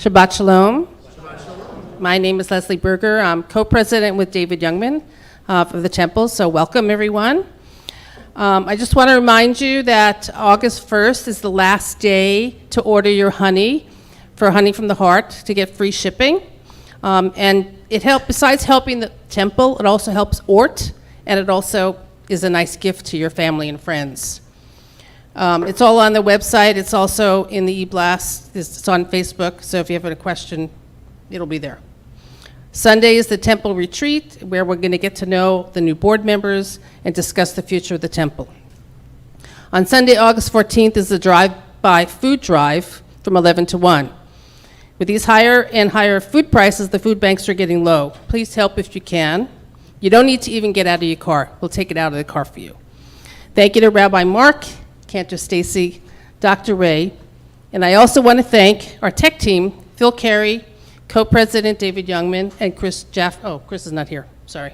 Shabbat Shalom. My name is Leslie Berger. I'm co-president with David Youngman of the temple, so welcome everyone. I just want to remind you that August 1st is the last day to order your honey for Honey from the Heart to get free shipping. And it helps, besides helping the temple, it also helps Ort, and it also is a nice gift to your family and friends. It's all on the website. It's also in the e-blast. It's on Facebook, so if you have a question, it'll be there. Sunday is the temple retreat, where we're going to get to know the new board members and discuss the future of the temple. On Sunday, August 14th, is the drive-by food drive from 11 to 1. With these higher and higher food prices, the food banks are getting low. Please help if you can. You don't need to even get out of your car. We'll take it out of the car for you. Thank you to Rabbi Mark, Cantor Stacey, Dr. Ray, and I also want to thank our tech team, Phil Carey, co-president David Youngman, and Chris Jaff. Oh, Chris is not here. Sorry.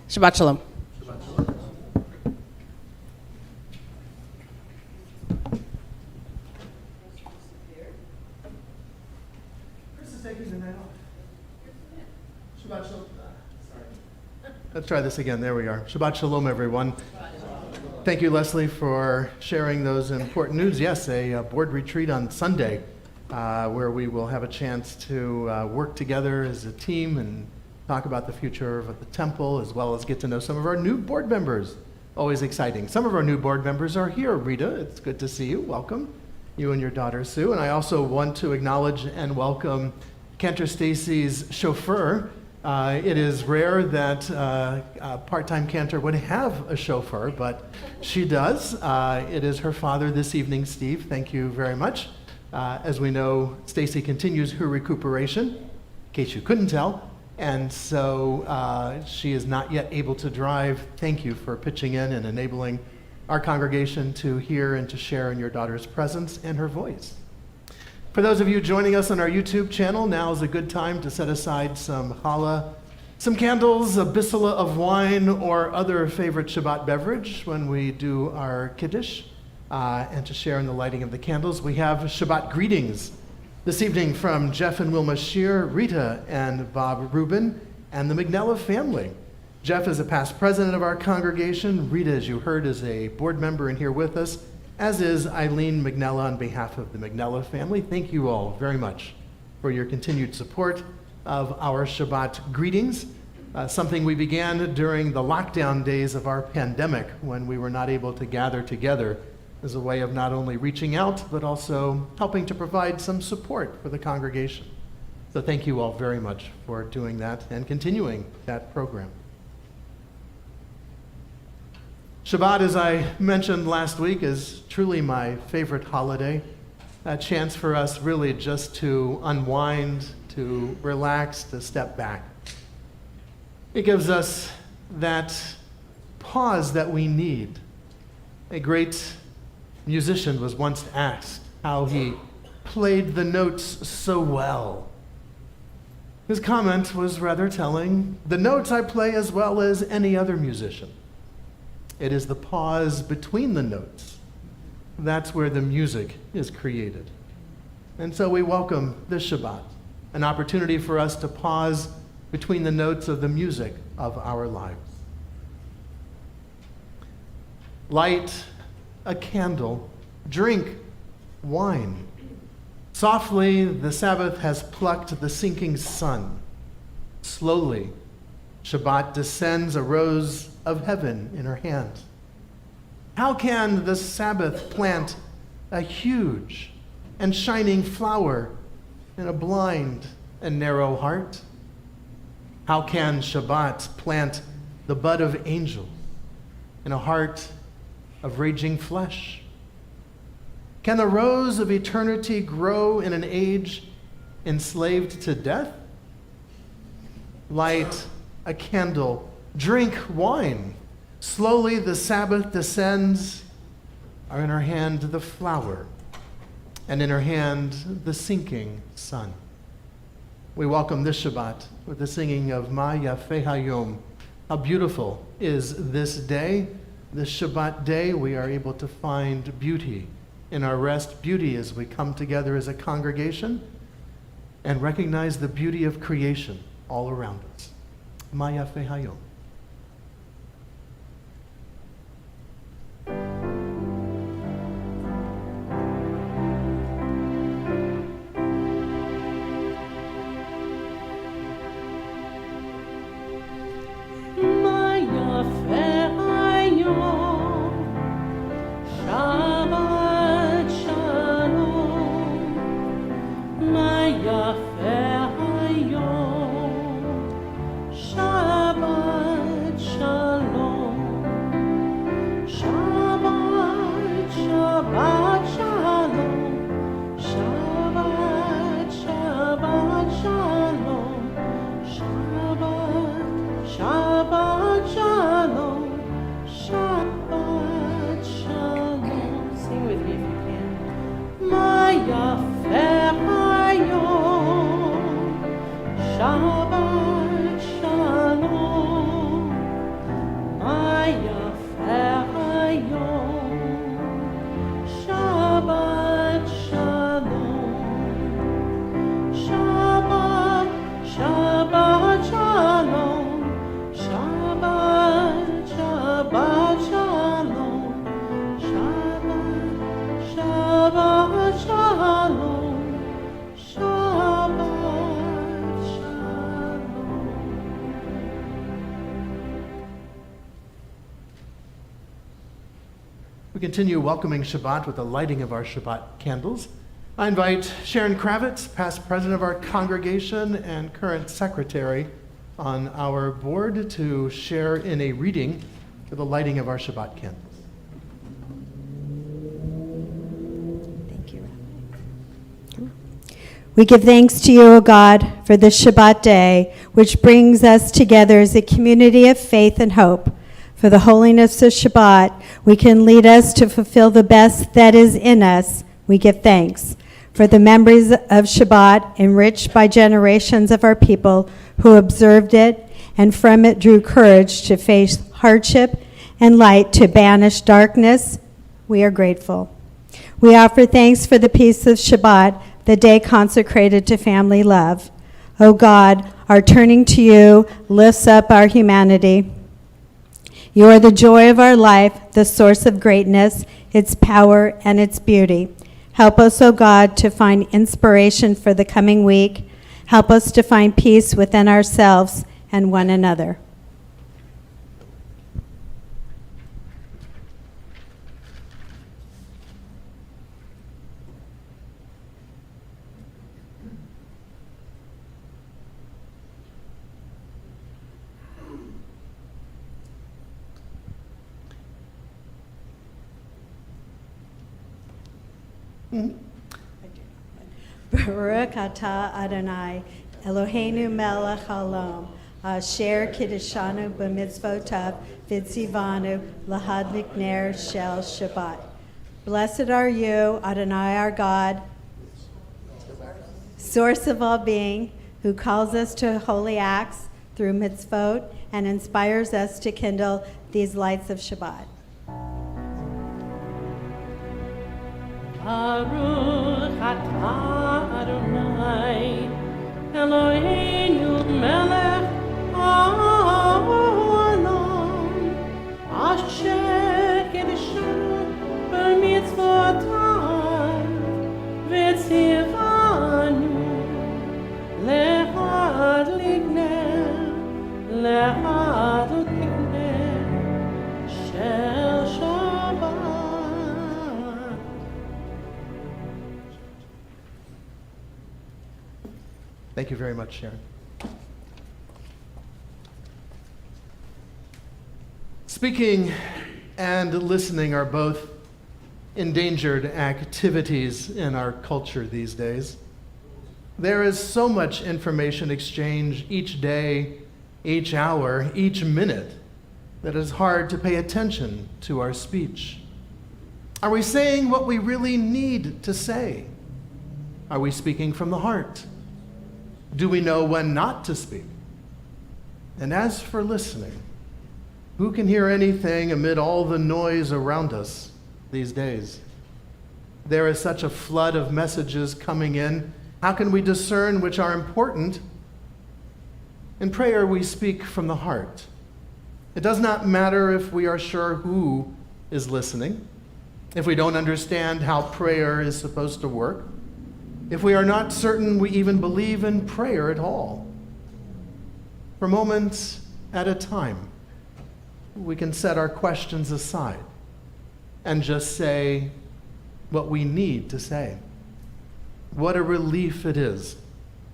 Shabbat Shalom. Shabbat Shalom. Chris is taking the night off. Shabbat Shalom. Sorry. Let's try this again. There we are. Shabbat Shalom, everyone. Thank you, Leslie, for sharing those important news. Yes, a board retreat on Sunday where we will have a chance to work together as a team and talk about the future of the temple, as well as get to know some of our new board members. Always exciting. Some of our new board members are here. Rita, it's good to see you. Welcome. You and your daughter, Sue. And I also want to acknowledge and welcome Cantor Stacey's chauffeur. It is rare that a part-time cantor would have a chauffeur, but she does. It is her father this evening, Steve. Thank you very much. As we know, Stacey continues her recuperation, in case you couldn't tell, and so she is not yet able to drive. Thank you for pitching in and enabling our congregation to hear and to share in your daughter's presence and her voice. For those of you joining us on our YouTube channel, now is a good time to set aside some challah, some candles, a bissela of wine, or other favorite Shabbat beverage when we do our Kiddush, and to share in the lighting of the candles. We have Shabbat greetings this evening from Jeff and Wilma Shear, Rita and Bob Rubin, and the McNella family. Jeff is a past president of our congregation. Rita, as you heard, is a board member and here with us, as is Eileen McNella on behalf of the McNella family. Thank you all very much for your continued support of our Shabbat greetings, something we began during the lockdown days of our pandemic when we were not able to gather together as a way of not only reaching out, but also helping to provide some support for the congregation. So thank you all very much for doing that and continuing that program. Shabbat, as I mentioned last week, is truly my favorite holiday. A chance for us really just to unwind, to relax, to step back. It gives us that pause that we need. A great musician was once asked how he played the notes so well. His comment was rather telling: "The notes I play as well as any other musician. It is the pause between the notes. That's where the music is created." And so we welcome this Shabbat, an opportunity for us to pause between the notes of the music of our lives. Light a candle, drink wine. Softly the Sabbath has plucked the sinking sun. Slowly Shabbat descends a rose of heaven in her hand. How can the Sabbath plant a huge and shining flower in a blind and narrow heart? How can Shabbat plant the bud of angels in a heart of raging flesh? Can the rose of eternity grow in an age enslaved to death? Light a candle, drink wine. Slowly the Sabbath descends. Are in her hand the flower, and in her hand the sinking sun. We welcome this Shabbat with the singing of Ma Yafeh Hayom. How beautiful is this day, this Shabbat day. We are able to find beauty in our rest beauty as we come together as a congregation and recognize the beauty of creation all around us. Ma Yafeh Hayom. We continue welcoming Shabbat with the lighting of our Shabbat candles. I invite Sharon Kravitz, past president of our congregation and current secretary on our board, to share in a reading for the lighting of our Shabbat candles. Thank you, Rabbi. We give thanks to you, O God, for this Shabbat day, which brings us together as a community of faith and hope. For the holiness of Shabbat, we can lead us to fulfill the best that is in us. We give thanks for the memories of Shabbat enriched by generations of our people who observed it and from it drew courage to face hardship and light to banish darkness. We are grateful. We offer thanks for the peace of Shabbat, the day consecrated to family love. O God, our turning to you lifts up our humanity. You are the joy of our life, the source of greatness, its power, and its beauty. Help us, O God, to find inspiration for the coming week. Help us to find peace within ourselves and one another. Baruch atah Adonai, Eloheinu melech haolam, asher kiddushanu b'mitzvotav v'tzivanu lahadlik ner shel Shabbat. Blessed are you, Adonai our God, source of all being, who calls us to holy acts through mitzvot and inspires us to kindle these lights of Shabbat. Baruch atah Adonai, Eloheinu melech haolam, asher kiddushanu b'mitzvotav v'tzivanu lehadlik ner shel Shabbat. Thank you very much, Sharon. Speaking and listening are both endangered activities in our culture these days. There is so much information exchange each day, each hour, each minute, that it's hard to pay attention to our speech. Are we saying what we really need to say? Are we speaking from the heart? Do we know when not to speak? And as for listening, who can hear anything amid all the noise around us these days? There is such a flood of messages coming in. How can we discern which are important? In prayer, we speak from the heart. It does not matter if we are sure who is listening, if we don't understand how prayer is supposed to work, if we are not certain we even believe in prayer at all. For moments at a time, we can set our questions aside and just say what we need to say. What a relief it is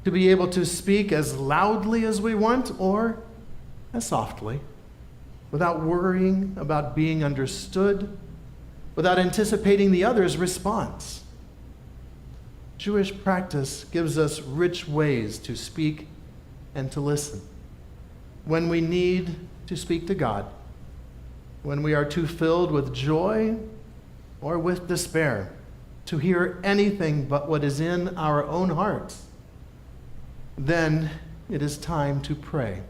to be able to speak as loudly as we want or as softly, without worrying about being understood, without anticipating the other's response. Jewish practice gives us rich ways to speak and to listen. When we need to speak to God, when we are too filled with joy or with despair to hear anything but what is in our own hearts, then it is time to pray.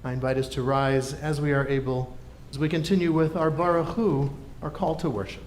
I invite us to rise as we are able, as we continue with our Baruch Hu, our call to worship.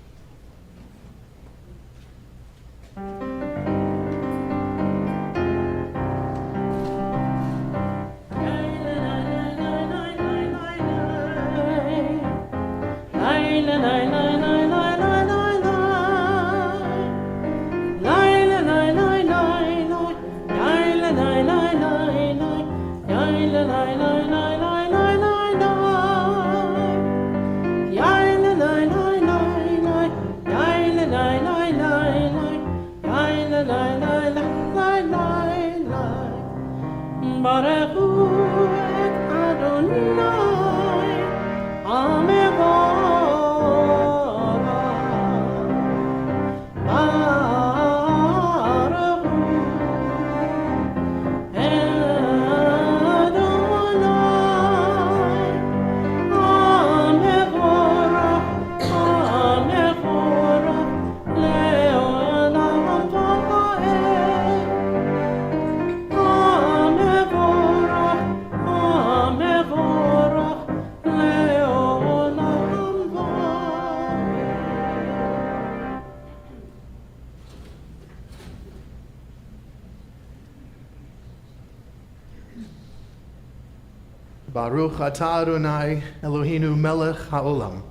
Baruch atah Adonai Eloheinu melech haolam,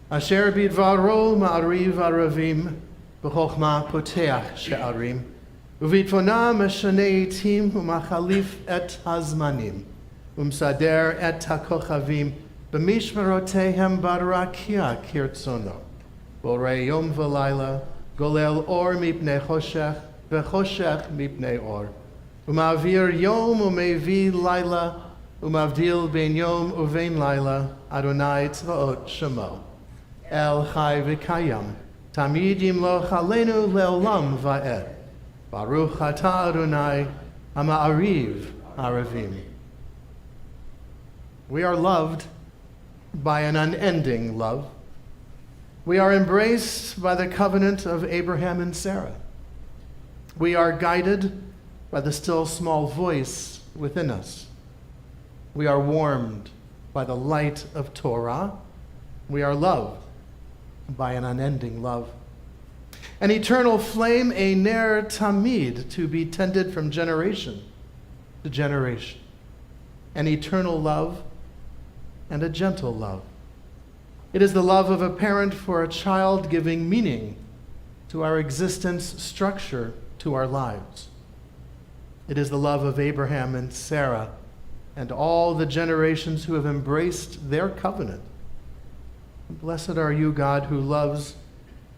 asher bidvaro ma'ariv aravim, b'chochma poteach she'arim, uvitfonam meshanei etim umachalif et hazmanim, umsader et hakochavim, b'mishmerotehem barakia kirtzono, borei yom v'layla, golel or mipnei choshech, v'choshech mipnei or, umavir yom umevi layla, Umavdil ben yom uvein laila, Adonai tzvaot shemo. El chai v'kayam, tamid yimloch aleinu leolam va'ed. Baruch atah Adonai, hama'ariv aravim. We are loved by an unending love. We are embraced by the covenant of Abraham and Sarah. We are guided by the still small voice within us. We are warmed by the light of Torah. We are loved by an unending love. An eternal flame, a ner tamid, to be tended from generation to generation. An eternal love and a gentle love. It is the love of a parent for a child, giving meaning to our existence, structure to our lives. It is the love of Abraham and Sarah and all the generations who have embraced their covenant. Blessed are you, God, who loves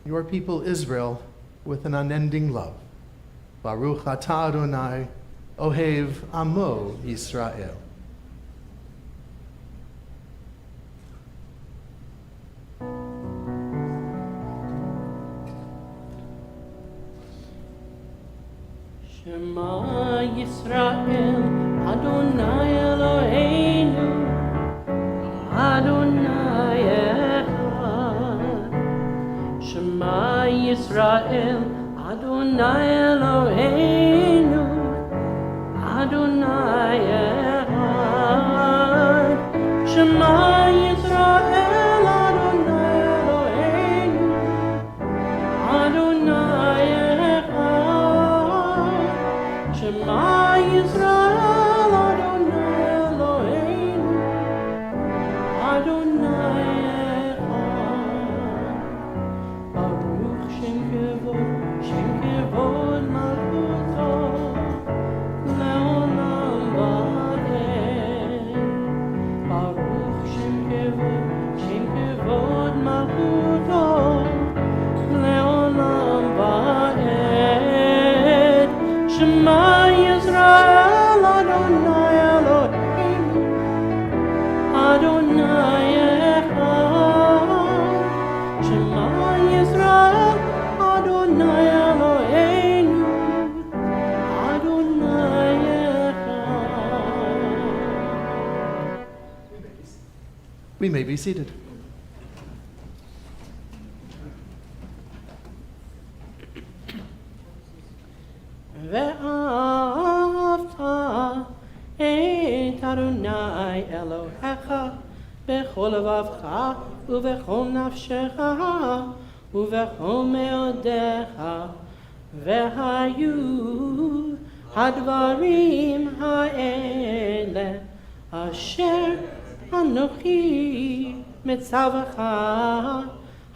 your people Israel with an unending love. Baruch atah Adonai, ohev amo Yisrael. Shema Yisrael, Adonai Eloheinu, Adonai Echad. Shema Yisrael, Adonai Eloheinu, Adonai Echad. Shema Yisrael, Adonai Eloheinu, Adonai We may be seated. ואהבת את אדוני אלוהיך בכל לבבך ובכל נפשך ובכל מאודיך, והיו הדברים האלה אשר אנוכי מצווך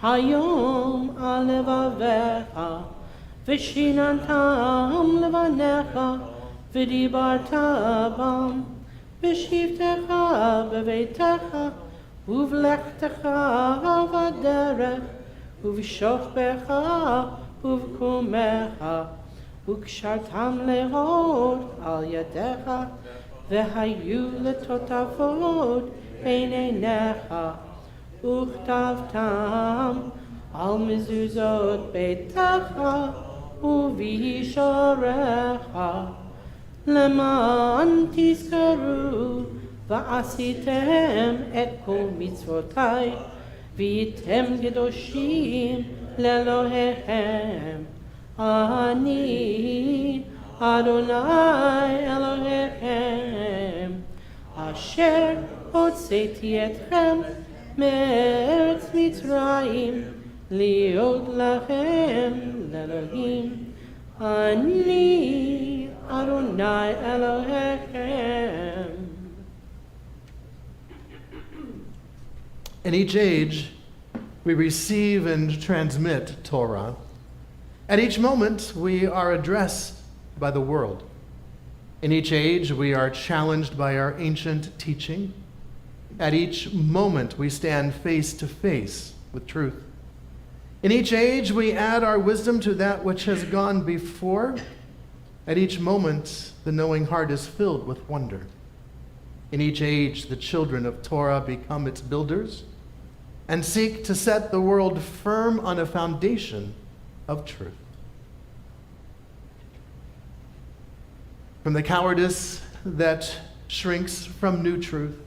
היום על לבביך, ושיננתם לבניך ודיברת בם בשבתך בביתך ובלכתך בדרך ובשוכבך ובקומך, וקשרתם להוד על ידיך, והיו לטוטפות בין עיניך, וכתבתם על מזוזות ביתך ובישורך, למען תזכרו ועשיתם את כל מצוותי, והייתם קדושים לאלוהיכם. אני אדוני אלוהיכם, אשר הוצאתי אתכם מארץ מצרים, להיות לכם לאלוהים. אני אדוני אלוהיכם. In each age, we receive and transmit Torah. At each moment, we are addressed by the world. In each age, we are challenged by our ancient teaching. At each moment, we stand face to face with truth. In each age, we add our wisdom to that which has gone before. At each moment, the knowing heart is filled with wonder. In each age, the children of Torah become its builders and seek to set the world firm on a foundation of truth. From the cowardice that shrinks from new truth,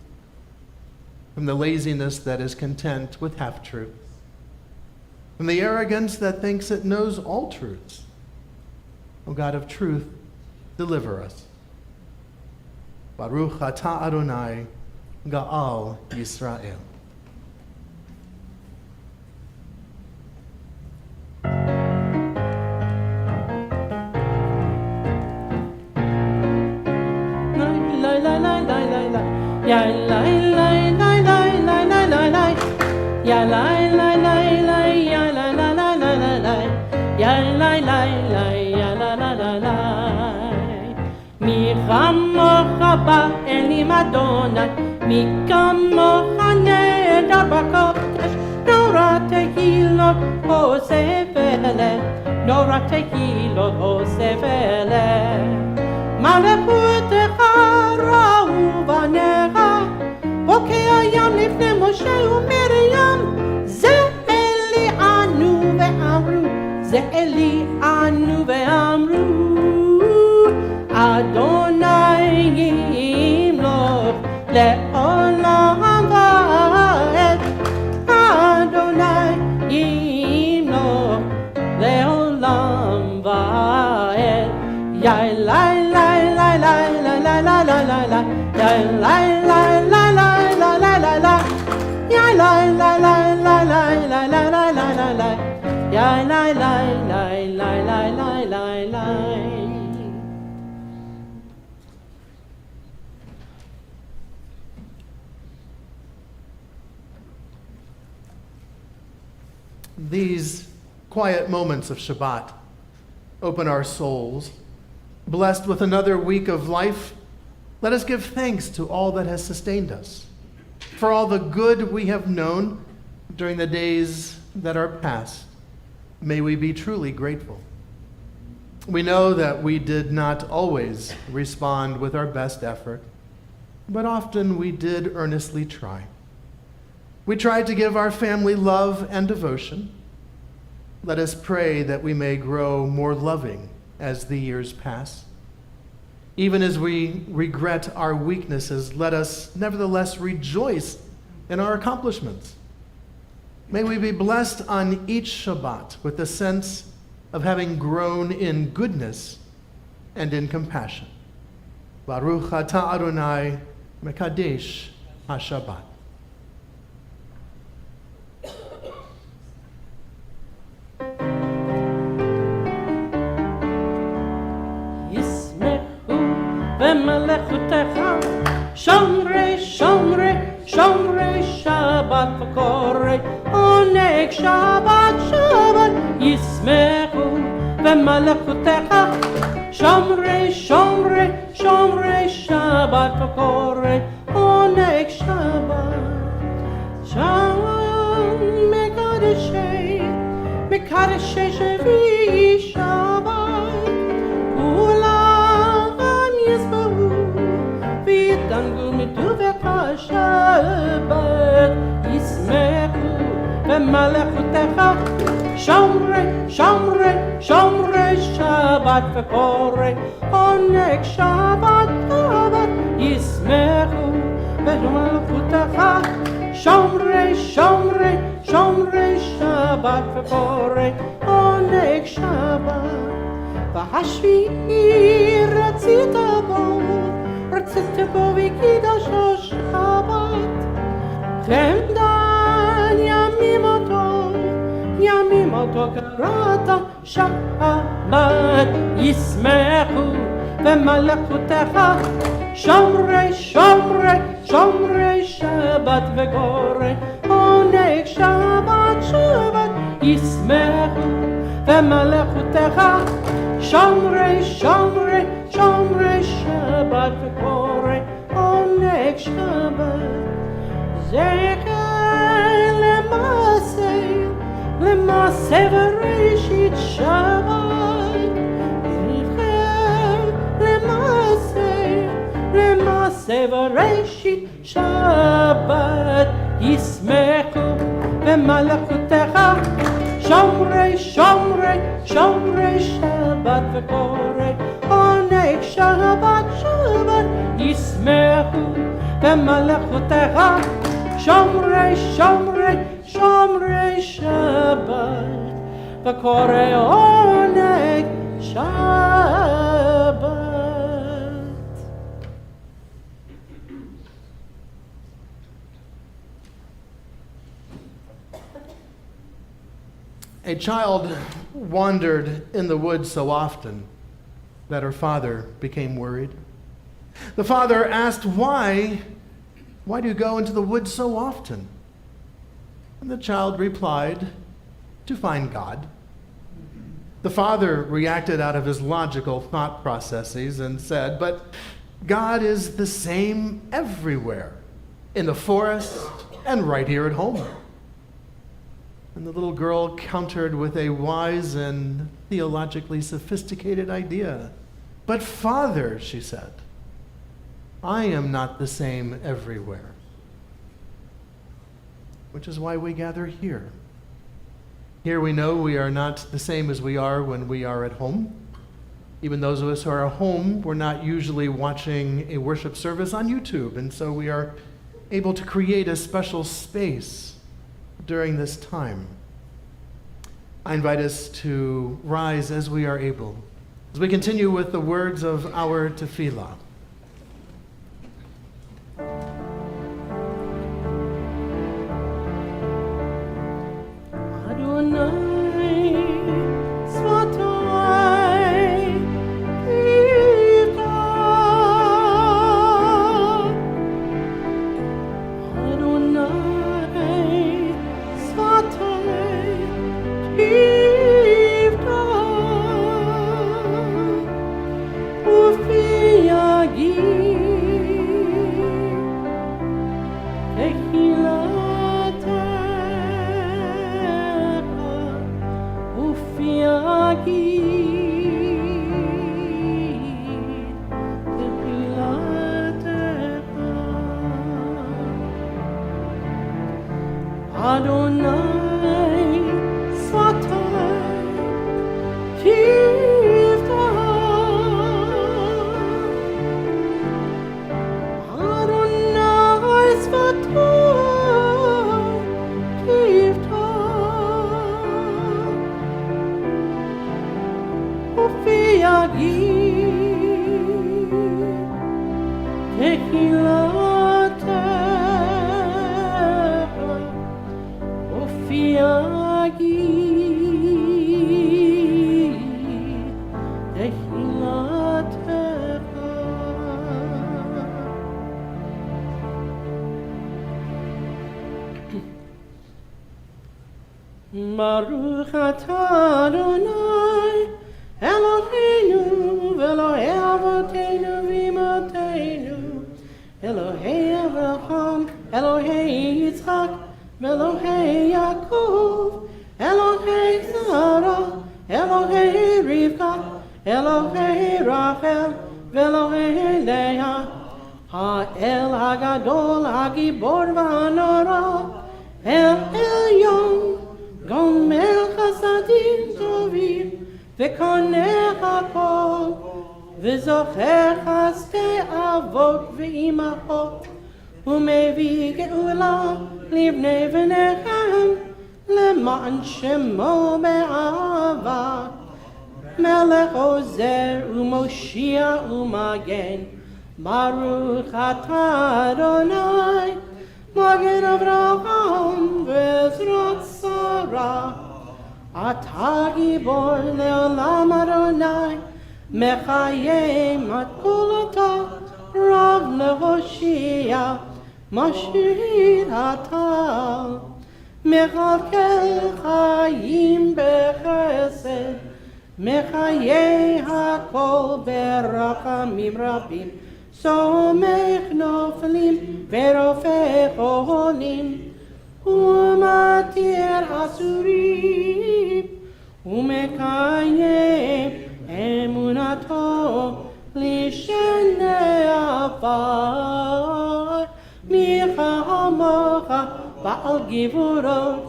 from the laziness that is content with half-truths, from the arrogance that thinks it knows all truths, O God of truth, deliver us. Baruch atah Adonai, Ga'al Yisrael. מי כמוך באלים אדוני, מי כמוך נהדר בקודש, נורא תהילות אוסף אלה, נורא תהילות אוסף אלה. מלכותך ראו בניך, בוקע ים לפני משה ומרים, זה אלי ענו ואמרו, זה אלי ענו ואמרו, אדוני ימלוך לעולם ועד, אדוני ימלוך לעולם ועד. יאי לי לי לי לי לי לי לי לי לי, יאי לי לי לי לי לי לי לי, יאי לי לי לי לי לי לי לי לי לי, יאי לי לי לי לי לי לי לי. These quiet moments of Shabbat open our souls. Blessed with another week of life, let us give thanks to all that has sustained us, for all the good we have known during the days that are past. May we be truly grateful. We know that we did not always respond with our best effort, but often we did earnestly try. We tried to give our family love and devotion. Let us pray that we may grow more loving as the years pass. Even as we regret our weaknesses, let us nevertheless rejoice and our accomplishments. May we be blessed on each Shabbat with the sense of having grown in goodness and in compassion. Baruch atah Adonai mekadesh HaShabbat. ומלאכותיך שומרי שומרי שומרי שבת וקורא עונג שבת שבת ישמחו ומלאכותיך שומרי שומרי שומרי שבת וקורא עונג שבת שם מקדשי שביעי שבת ויתענגו מטובך שבת ישמחו במלאכותיך שומרי שומרי שומרי שבת וקורא עונג שבת שבת ישמחו במלאכותיך שומרי שומרי שומרי שבת וקורא עונג שבת והשביעי רצית בו רצית בו וקידש השבת חמדן ימים אותו קראת שבת ישמחו במלאכותיך שומרי שומרי שומרי שבת וגורא עונג שבת שבת ישמחו במלאכותיך שומרי שומרי שומרי שבת וקורא עונג שבת זכר למעשה וראשית שבת זכר למעשה וראשית שבת ישמחו במלאכותיך שומרי שומרי שומרי שבת וקורא עונג שבת שבת ישמחו במלאכותיך שומרי שומרי שומרי שבת וקורא עונג שבת. A child wandered in the woods so often that her father became worried. The father asked, Why do you go into the woods so often? And the child replied, To find God. The father reacted out of his logical thought processes and said, But God is the same everywhere, in the forest and right here at home. And the little girl countered with a wise and theologically sophisticated idea. But Father, she said, I am not the same everywhere. Which is why we gather here. Here we know we are not the same as we are when we are at home. Even those of us who are at home, we're not usually watching a worship service on YouTube, and so we are able to create a special space during this time. I invite us to rise as we are able, as we continue with the words of our tefillah. Ufia Ufiagi Tehilata Ufiagi Tehilata Baruch atah Adonai Eloheinu v'Elohei Avotenu v'Imotenu Elohei Avraham Elohei Yitzchak v'Elohei Yaakov Elohei Sarah Elohei Rivka Elohei Rachel v'Elohei Leah Ha'el Hagadol Hagibor v'Hanora El Elyon Gomer Chasadim Tovim V'konech hakol V'zocher chasdei avot v'imachot U'mevii geula livnei v'nechem Leman shemo be'ava Melech ozer u'moshia u'magen Baruch atah Adonai Magen Avraham v'ezrat Sarah Atah gibor le'olam Adonai Mechayim at kulata Rav le'hoshia Mashir atah Mechalkel chayim bechesed Mechayei hakol berachamim rabim Somech noflim verofech oholim Umatir asurim Umekayem emunato Lishenei afar Micha hamocha ba'al givurot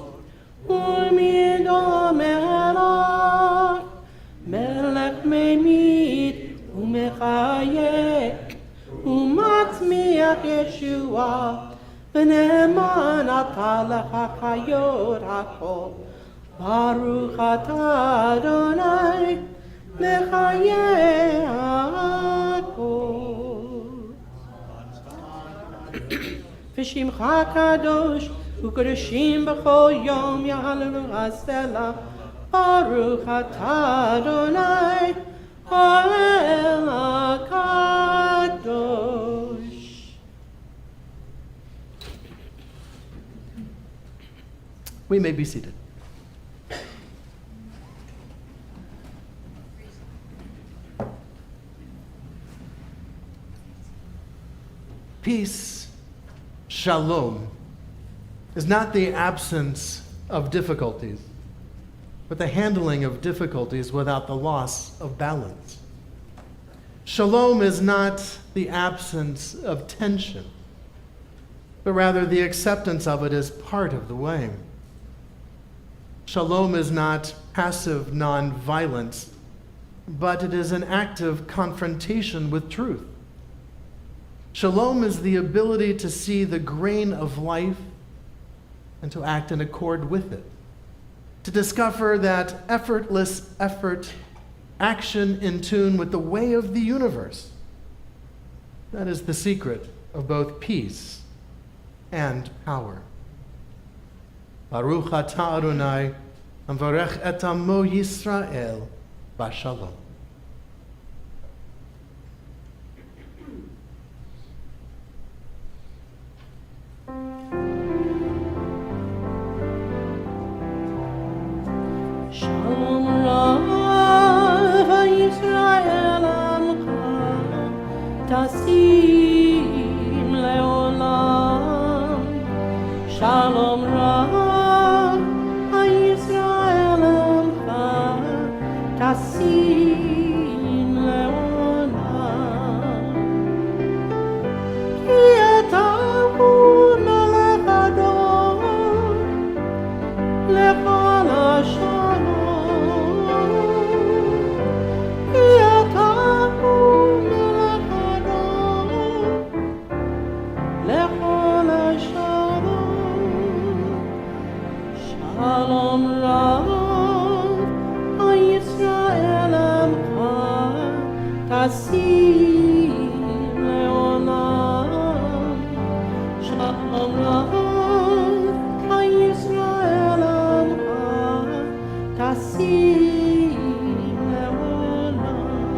Umido melach Melech memit umechayek Umatzmiach Yeshua V'ne'eman atah lecha chayot hakol Baruch atah Adonai mechayeh hakol V'shimcha kadosh u'kadoshim b'chol yom yahalelu hasela Baruch atah Adonai ha'el hakadosh. We may be seated. Peace, shalom, is not the absence of difficulties, but the handling of difficulties without the loss of balance. Shalom is not the absence of tension, but rather the acceptance of it as part of the way. Shalom is not passive nonviolence, but it is an active confrontation with truth. Shalom is the ability to see the grain of life and to act in accord with it, to discover that effortless effort, action in tune with the way of the universe. That is the secret of both peace and power. Baruch atah Adonai, amvarech et amo Yisrael b'shalom. Shalom Rav Yisrael Amcha Tasim Leolam. Shalom Rav Yisrael Amcha Tasim Leolam. Ki atahu melech adon lechol hashalom. Shalom Rav Yisrael תשים לעולם, שלום רב, הישראל עמך, תשים לעולם,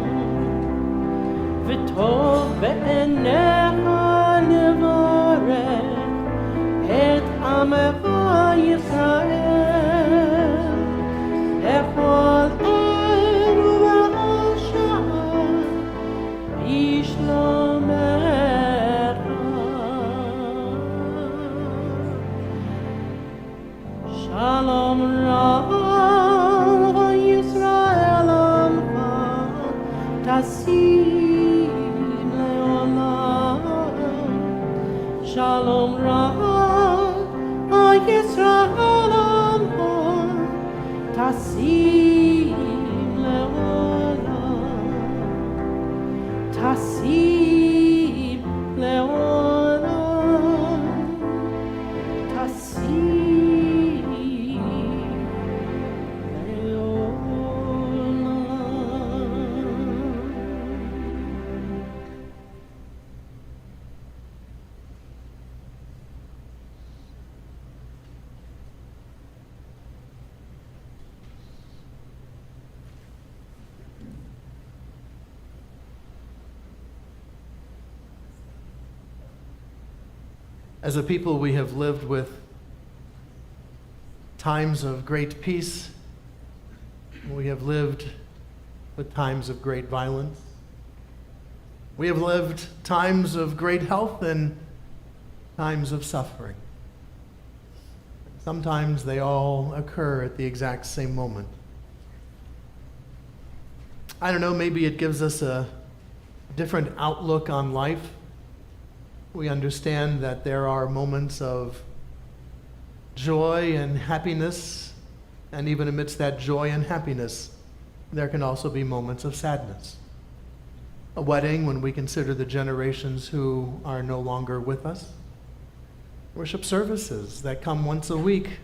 וטוב בעיניך לברך את עמך ישראל, לכל עת ובשעה בשלומך. שלום רב ישראל עמך, תשים לעולם, שלום רב ישראל עמך, תשים לעולם, תשים לעולם, תשים לעולם. As a people, we have lived with times of great peace. We have lived with times of great violence. We have lived times of great health and times of suffering. Sometimes they all occur at the exact same moment. I don't know, maybe it gives us a different outlook on life. We understand that there are moments of joy and happiness, and even amidst that joy and happiness, there can also be moments of sadness. A wedding, when we consider the generations who are no longer with us. Worship services that come once a week.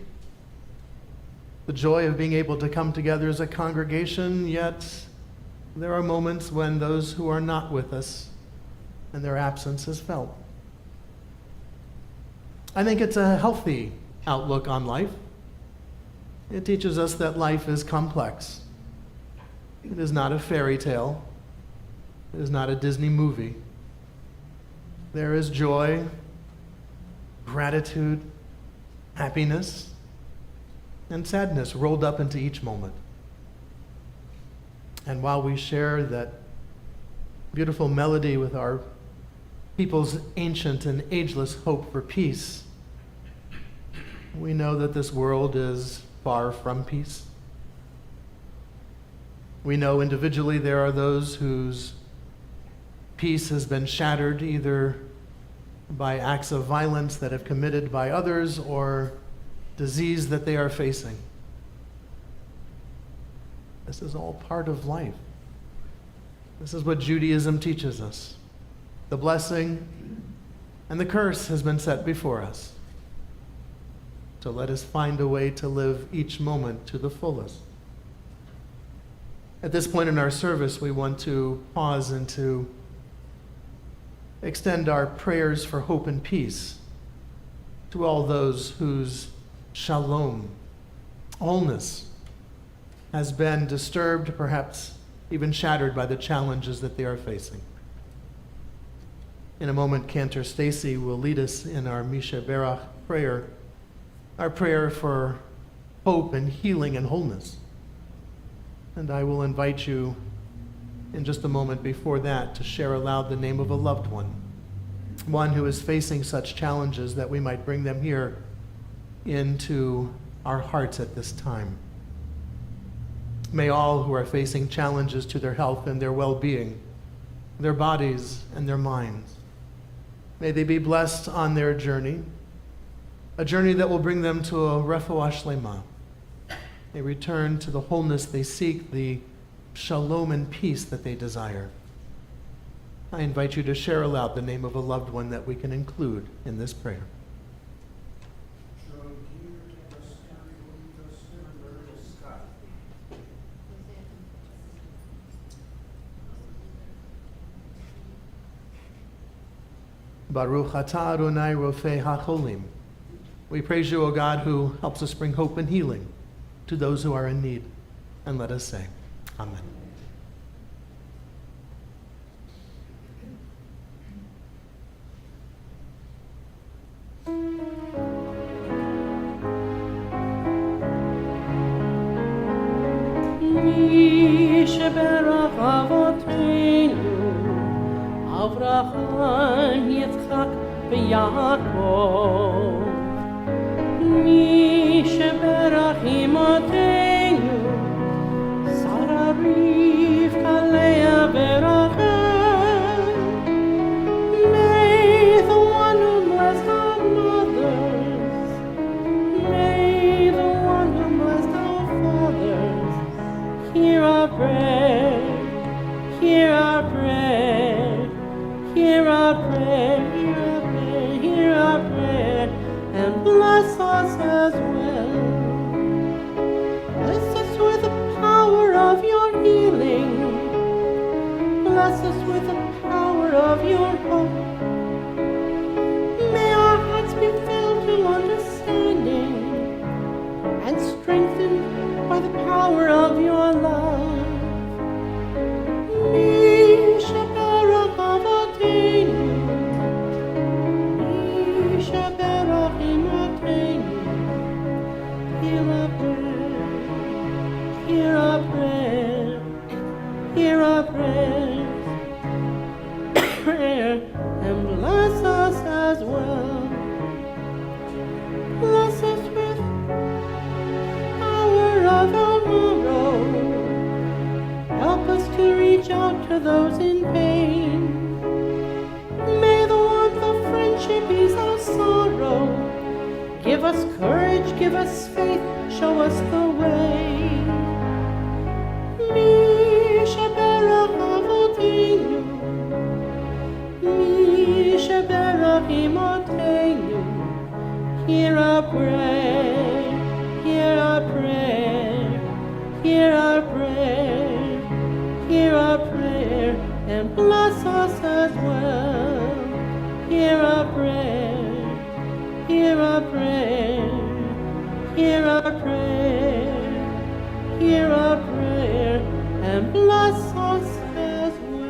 The joy of being able to come together as a congregation, yet there are moments when those who are not with us and their absence is felt. I think it's a healthy outlook on life. It teaches us that life is complex. It is not a fairy tale. It is not a Disney movie. There is joy, gratitude, happiness, and sadness rolled up into each moment. And while we share that beautiful melody with our people's ancient and ageless hope for peace, we know that this world is far from peace. We know individually there are those whose peace has been shattered either by acts of violence that have committed by others or disease that they are facing. This is all part of life. This is what Judaism teaches us. The blessing and the curse has been set before us. So let us find a way to live each moment to the fullest. At this point in our service, we want to pause and to extend our prayers for hope and peace to all those whose shalom, wholeness, has been disturbed, perhaps even shattered by the challenges that they are facing. In a moment, Cantor Stacey will lead us in our Misha Berach prayer, our prayer for hope and healing and wholeness. And I will invite you in just a moment before that to share aloud the name of a loved one who is facing such challenges that we might bring them here into our hearts at this time. May all who are facing challenges to their health and their well-being, their bodies and their minds, may they be blessed on their journey, a journey that will bring them to a refuah shlema, a return to the wholeness they seek, the shalom and peace that they desire. I invite you to share aloud the name of a loved one that we can include in this prayer. Baruch atah Adonai Rofei HaCholim. We praise you, O God, who helps us bring hope and healing to those who are in need. And let us say, Amen. מי שברך אבותינו, אברהם, יצחק ויעקב. מי שברך אמותינו, שרה, רבקה, לאה ורחל. May the one who blessed our mothers, may the one who blessed our fathers, hear our prayer, hear our prayer, hear our prayer, hear our prayer, hear our prayer, and bless us as well. Bless us with the power of your healing. Bless us with the power of your hope. May our hearts be filled to understanding and strengthened by the power of your love. Mi sheberach avoteinu, mi sheberach imoteinu. Hear our prayer, hear our prayer, hear our prayer, and bless us as well. Bless us with power of our morrow. Help us to reach out to those in pain. May the warmth of friendship ease our sorrow. Give us courage, give us faith, show us the way. Mi sheberach avoteinu, mi sheberach imoteinu. Hear our prayer, hear our prayer, hear our prayer, hear our prayer, and bless us as well. Hear our prayer, hear our prayer, hear our prayer, hear our prayer, and bless us as well.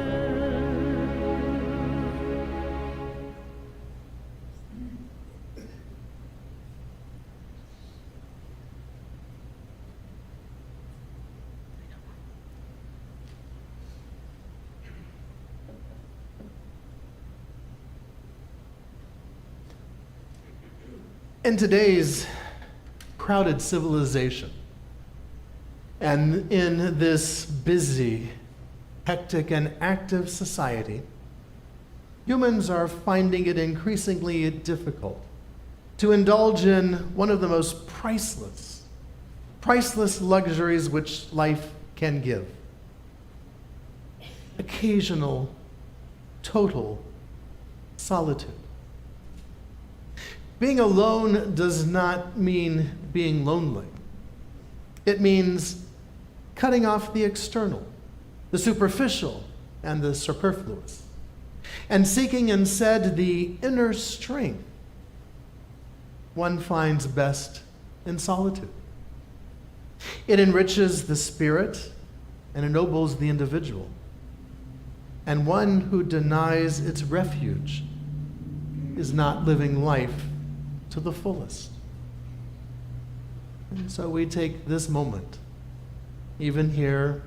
In today's crowded civilization, and in this busy, hectic, and active society, humans are finding it increasingly difficult to indulge in one of the most priceless luxuries which life can give: occasional, total solitude. Being alone does not mean being lonely. It means cutting off the external, the superficial, and the superfluous, and seeking instead the inner strength one finds best in solitude. It enriches the spirit and ennobles the individual, and one who denies its refuge is not living life to the fullest. And so we take this moment, even here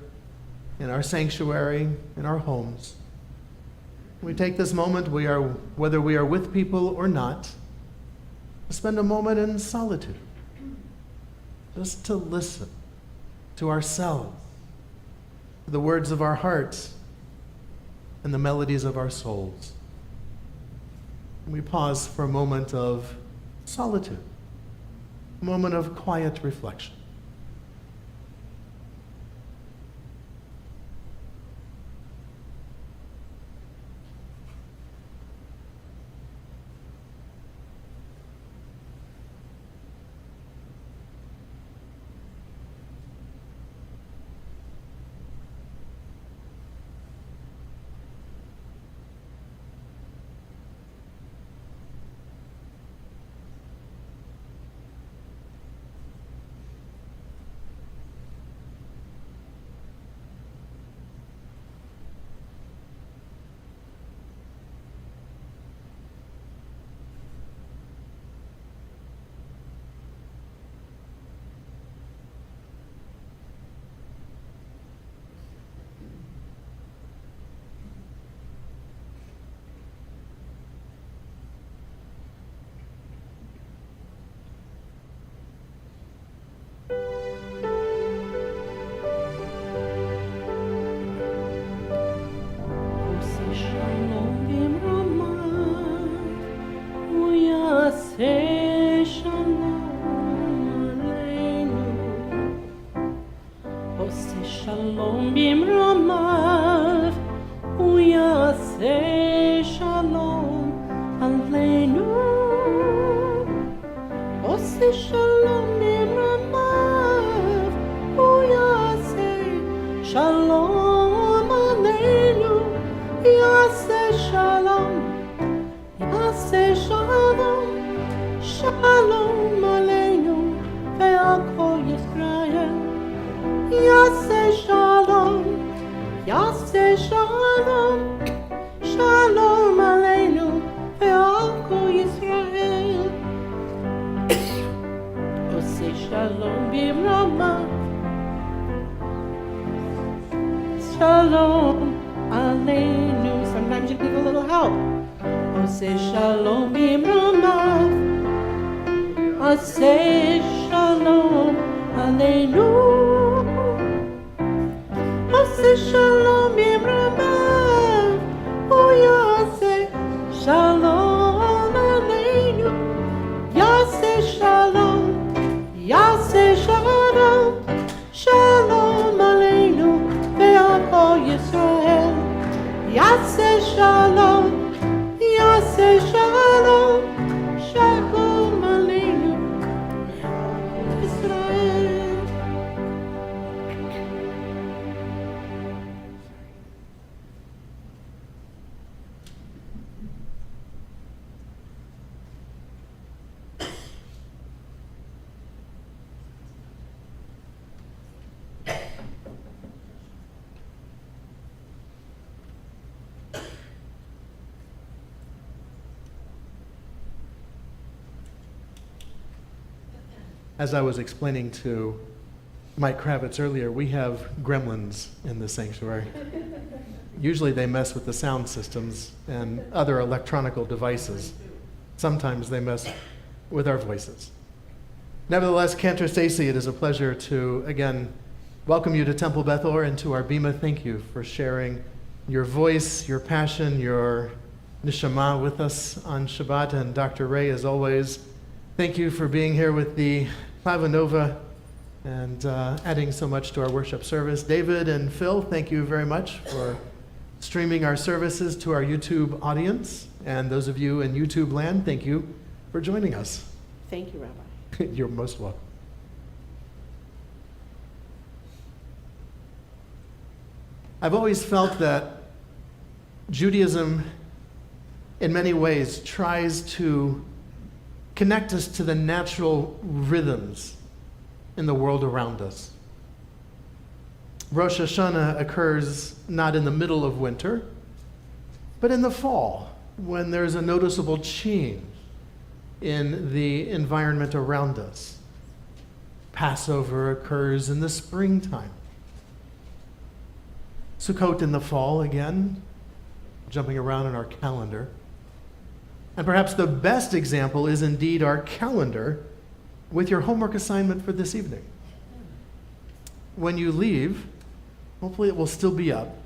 in our sanctuary, in our homes. We take this moment, whether we are with people or not, to spend a moment in solitude, just to listen to ourselves, to the words of our hearts, and the melodies of our souls. And we pause for a moment of solitude, a moment of quiet reflection. shalom aleinu. Sometimes you need a little help. Ose shalom imramav. Ose shalom aleinu. Ose shalom imramav. Oh, Yase shalom aleinu. Yase shalom. Yase shalom. Shalom aleinu. Ve'al Yisrael. Yase shalom. Yase shalom. Shalom aleinu. Israel. As I was explaining to Mike Kravitz earlier, we have gremlins in the sanctuary. Usually they mess with the sound systems and other electronical devices. Sometimes they mess with our voices. Nevertheless, Cantor Stacey, it is a pleasure to, again, welcome you to Temple Bethel and to our Bima. Thank you for sharing your voice, your passion, your neshama with us on Shabbat. And Dr. Ray, as always, thank you for being here with the Clava Nova and adding so much to our worship service. David and Phil, thank you very much for streaming our services to our YouTube audience. And those of you in YouTube land, thank you for joining us. Thank you, Rabbi. You're most welcome. I've always felt that Judaism, in many ways, tries to connect us to the natural rhythms in the world around us. Rosh Hashanah occurs not in the middle of winter, but in the fall, when there's a noticeable change in the environment around us. Passover occurs in the springtime. Sukkot in the fall, again, jumping around in our calendar. And perhaps the best example is indeed our calendar with your homework assignment for this evening. When you leave, hopefully it will still be up,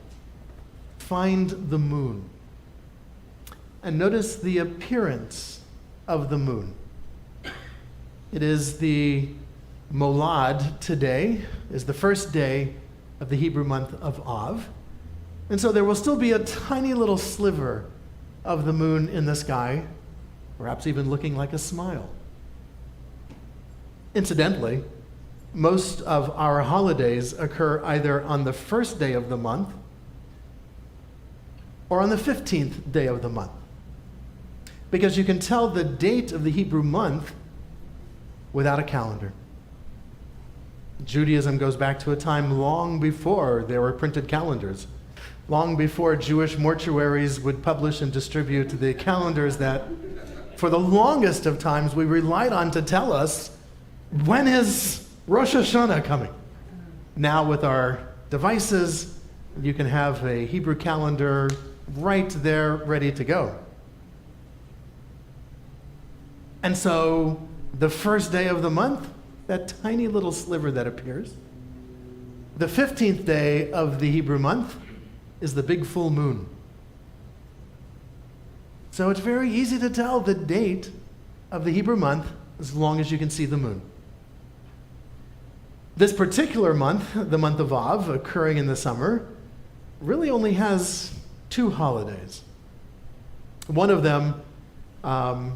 find the moon. And notice the appearance of the moon. It is the Molad today, is the first day of the Hebrew month of Av. And so there will still be a tiny little sliver of the moon in the sky, perhaps even looking like a smile. Incidentally, most of our holidays occur either on the first day of the month or on the 15th day of the month, because you can tell the date of the Hebrew month without a calendar. Judaism goes back to a time long before there were printed calendars, long before Jewish mortuaries would publish and distribute the calendars that, for the longest of times, we relied on to tell us, when is Rosh Hashanah coming? Now with our devices, you can have a Hebrew calendar right there ready to go. And so the first day of the month, that tiny little sliver that appears. The 15th day of the Hebrew month is the big full moon. So it's very easy to tell the date of the Hebrew month as long as you can see the moon. This particular month, the month of Av, occurring in the summer, really only has two holidays. One of them, a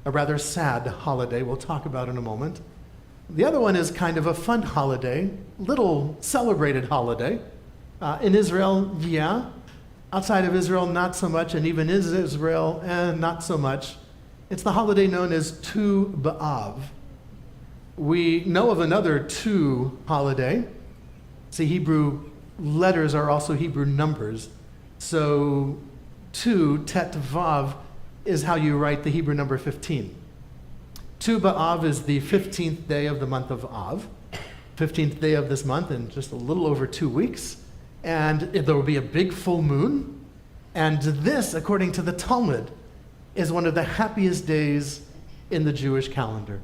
rather sad holiday we'll talk about in a moment. The other one is kind of a fun holiday, little celebrated holiday. In Israel, yeah. Outside of Israel, not so much, and even in Israel, not so much. It's the holiday known as Tu B'Av. We know of another Tu holiday. See, Hebrew letters are also Hebrew numbers. So Tu, Tet Vav, is how you write the Hebrew number 15. Tu B'Av is the 15th day of the month of Av, 15th day of this month in just a little over 2 weeks. and there will be a big full moon. And this, according to the Talmud, is one of the happiest days in the Jewish calendar.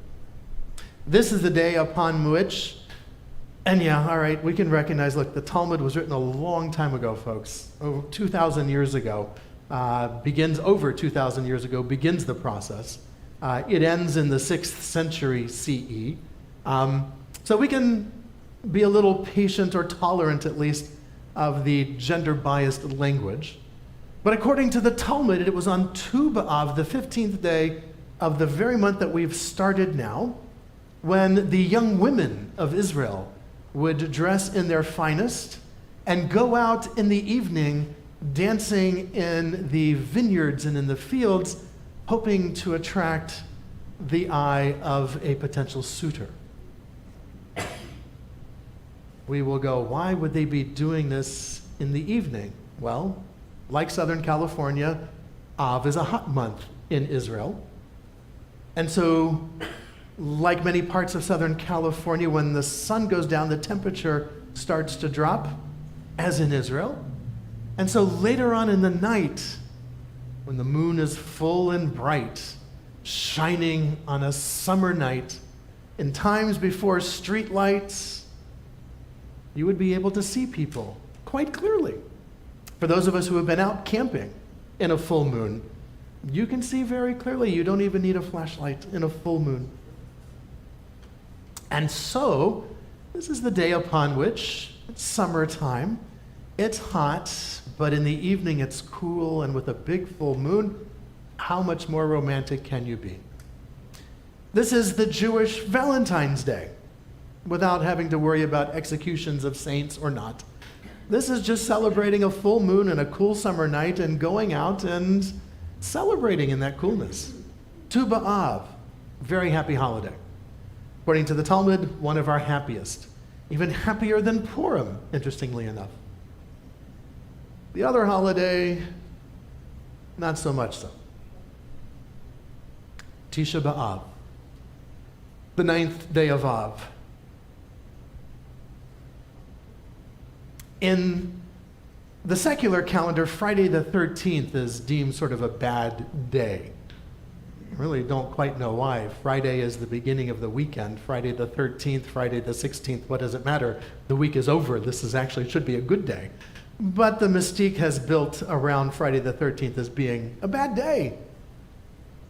This is the day upon which, and yeah, all right, we can recognize, look, the Talmud was written a long time ago, folks, over 2,000 years ago, begins the process. It ends in the 6th century CE. So we can be a little patient or tolerant, at least, of the gender-biased language. But according to the Talmud, it was on Tu B'Av, the 15th day of the very month that we've started now, when the young women of Israel would dress in their finest and go out in the evening dancing in the vineyards and in the fields, hoping to attract the eye of a potential suitor. We will go, why would they be doing this in the evening? Well, like Southern California, Av is a hot month in Israel. And so, like many parts of Southern California, when the sun goes down, the temperature starts to drop, as in Israel. And so later on in the night, when the moon is full and bright, shining on a summer night, in times before street lights, you would be able to see people quite clearly. For those of us who have been out camping in a full moon, you can see very clearly. You don't even need a flashlight in a full moon. And so, this is the day upon which it's summertime. It's hot, but in the evening it's cool, and with a big full moon, how much more romantic can you be? This is the Jewish Valentine's Day, without having to worry about executions of saints or not. This is just celebrating a full moon and a cool summer night and going out and celebrating in that coolness. Tu B'Av, very happy holiday. According to the Talmud, one of our happiest. Even happier than Purim, interestingly enough. The other holiday, not so much so. Tisha B'Av, the 9th day of Av. In the secular calendar, Friday the 13th is deemed sort of a bad day. I really don't quite know why. Friday is the beginning of the weekend. Friday the 13th, Friday the 16th, what does it matter? The week is over. This is actually should be a good day. But the mystique has built around Friday the 13th as being a bad day.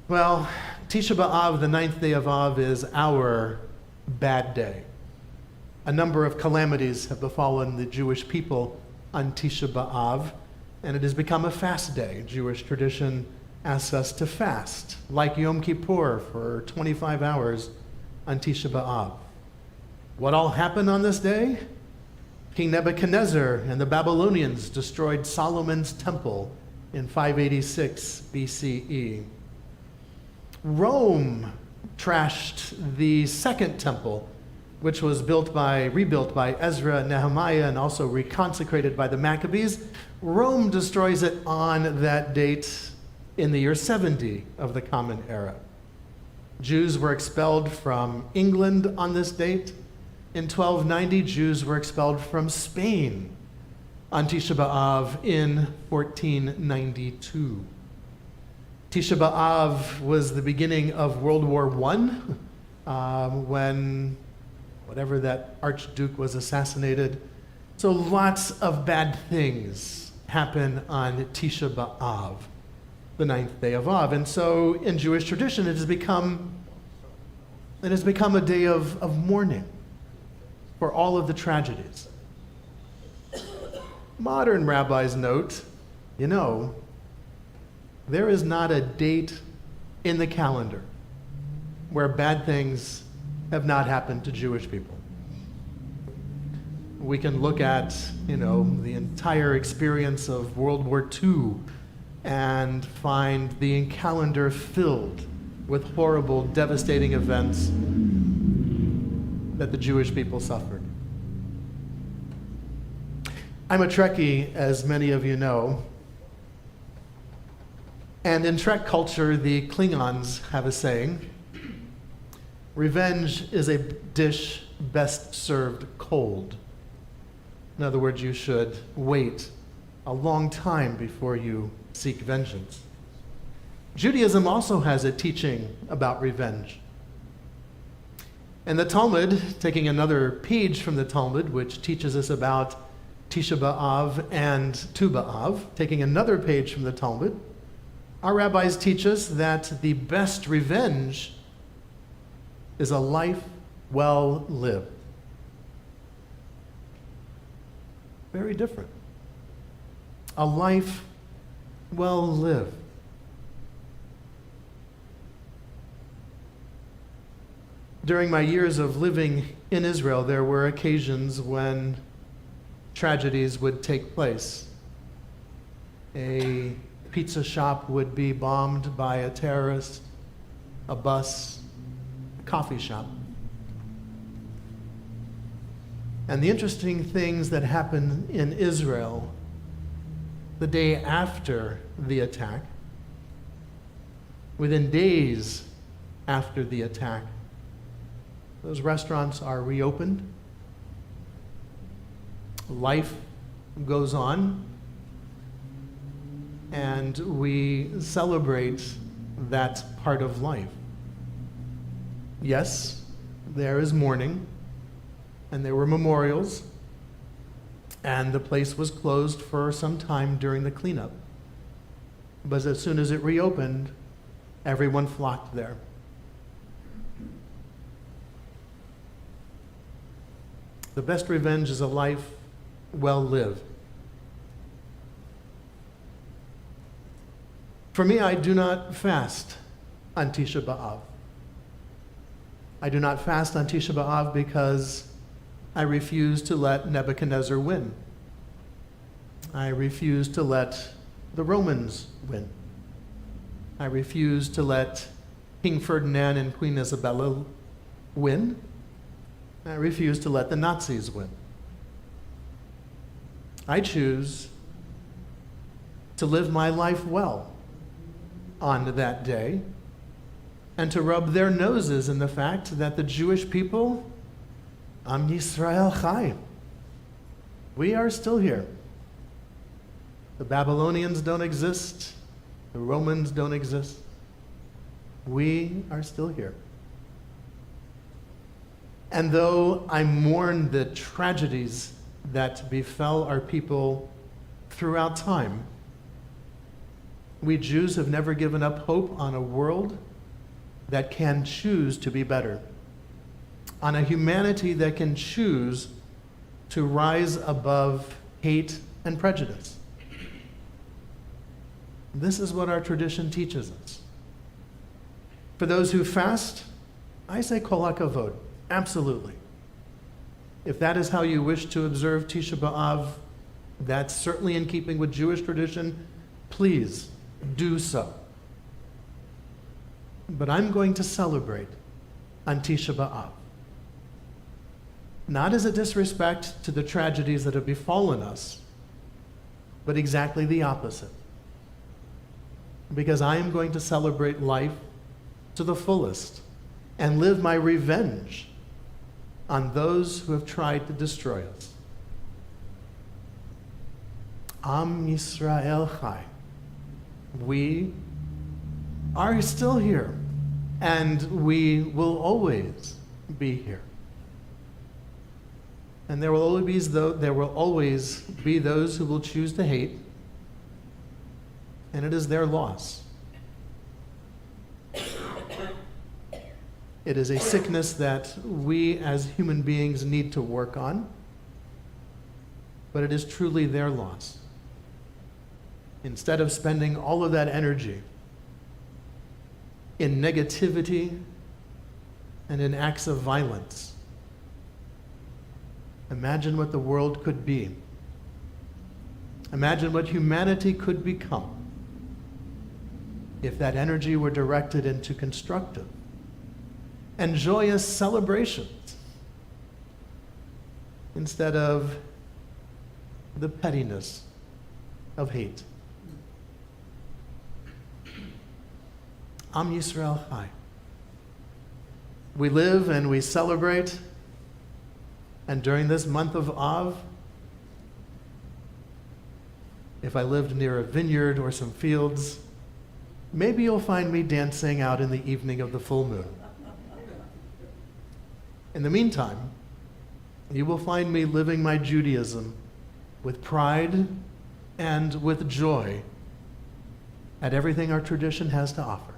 Well, Tisha B'Av, the 9th day of Av, is our bad day. A number of calamities have befallen the Jewish people on Tisha B'Av, and it has become a fast day. Jewish tradition asks us to fast, like Yom Kippur, for 25 hours on Tisha B'Av. What all happened on this day? King Nebuchadnezzar and the Babylonians destroyed Solomon's temple in 586 BCE. Rome trashed the second temple, which was rebuilt by Ezra and Nehemiah, and also reconsecrated by the Maccabees. Rome destroys it on that date in the year 70 of the Common Era. Jews were expelled from England on this date. In 1290, Jews were expelled from Spain on Tisha B'Av in 1492. Tisha B'Av was the beginning of World War I, when whatever that archduke was assassinated. So lots of bad things happen on Tisha B'Av, the 9th day of Av. And so in Jewish tradition, it has become a day of mourning for all of the tragedies. Modern rabbis note, there is not a date in the calendar where bad things have not happened to Jewish people. We can look at, the entire experience of World War II and find the calendar filled with horrible, devastating events that the Jewish people suffered. I'm a Trekkie, as many of you know, and in Trek culture, the Klingons have a saying: revenge is a dish best served cold. In other words, you should wait a long time before you seek vengeance. Judaism also has a teaching about revenge. And the Talmud, taking another page from the Talmud, which teaches us about Tisha B'Av and Tu B'Av, taking another page from the Talmud, our rabbis teach us that the best revenge is a life well lived. Very different. A life well lived. During my years of living in Israel, there were occasions when tragedies would take place. A pizza shop would be bombed by a terrorist, a bus, a coffee shop. And the interesting things that happened in Israel the day after the attack, within days after the attack, those restaurants are reopened. Life goes on, and we celebrate that part of life. Yes, there is mourning, and there were memorials, and the place was closed for some time during the cleanup. But as soon as it reopened, everyone flocked there. The best revenge is a life well lived. For me, I do not fast on Tisha B'Av. I do not fast on Tisha B'Av because I refuse to let Nebuchadnezzar win. I refuse to let the Romans win. I refuse to let King Ferdinand and Queen Isabella win. I refuse to let the Nazis win. I choose to live my life well on that day and to rub their noses in the fact that the Jewish people, Am Yisrael Chai, we are still here. The Babylonians don't exist. The Romans don't exist. We are still here. And though I mourn the tragedies that befell our people throughout time, we Jews have never given up hope on a world that can choose to be better, on a humanity that can choose to rise above hate and prejudice. This is what our tradition teaches us. For those who fast, I say kol hakavod. Absolutely. If that is how you wish to observe Tisha B'Av, that's certainly in keeping with Jewish tradition, please do so. But I'm going to celebrate on Tisha B'Av. Not as a disrespect to the tragedies that have befallen us, but exactly the opposite. Because I am going to celebrate life to the fullest and live my revenge on those who have tried to destroy us. Am Yisrael Chai. We are still here, and we will always be here. And there will always be those who will choose to hate, and it is their loss. It is a sickness that we as human beings need to work on, but it is truly their loss. Instead of spending all of that energy in negativity and in acts of violence, imagine what the world could be. Imagine what humanity could become if that energy were directed into constructive and joyous celebrations instead of the pettiness of hate. Am Yisrael Chai. We live and we celebrate, and during this month of Av, if I lived near a vineyard or some fields, maybe you'll find me dancing out in the evening of the full moon. In the meantime, you will find me living my Judaism with pride and with joy at everything our tradition has to offer.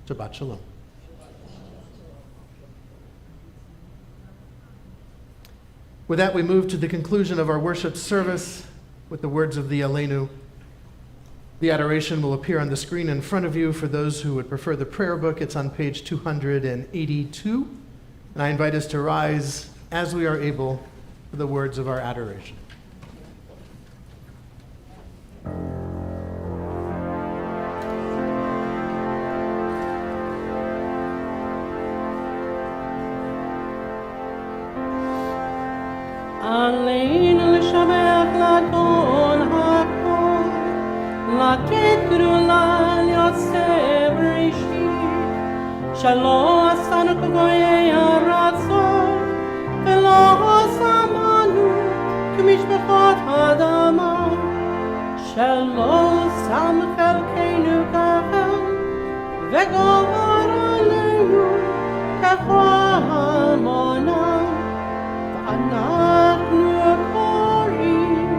Shabbat Shalom. With that, we move to the conclusion of our worship service with the words of the Aleinu. The adoration will appear on the screen in front of you. For those who would prefer the prayer book, it's on page 282. And I invite us to rise as we are able for the words of our adoration. Aleinu l'shamech l'adon hakol, l'ketru l'yosef rishit, shelo asanu k'goyei haratzon, v'lo samanu k'mishpachot ha'adama, shelo sam chelkeinu kachem, v'gor aleinu kachol ha'monam. אנחנו קוראים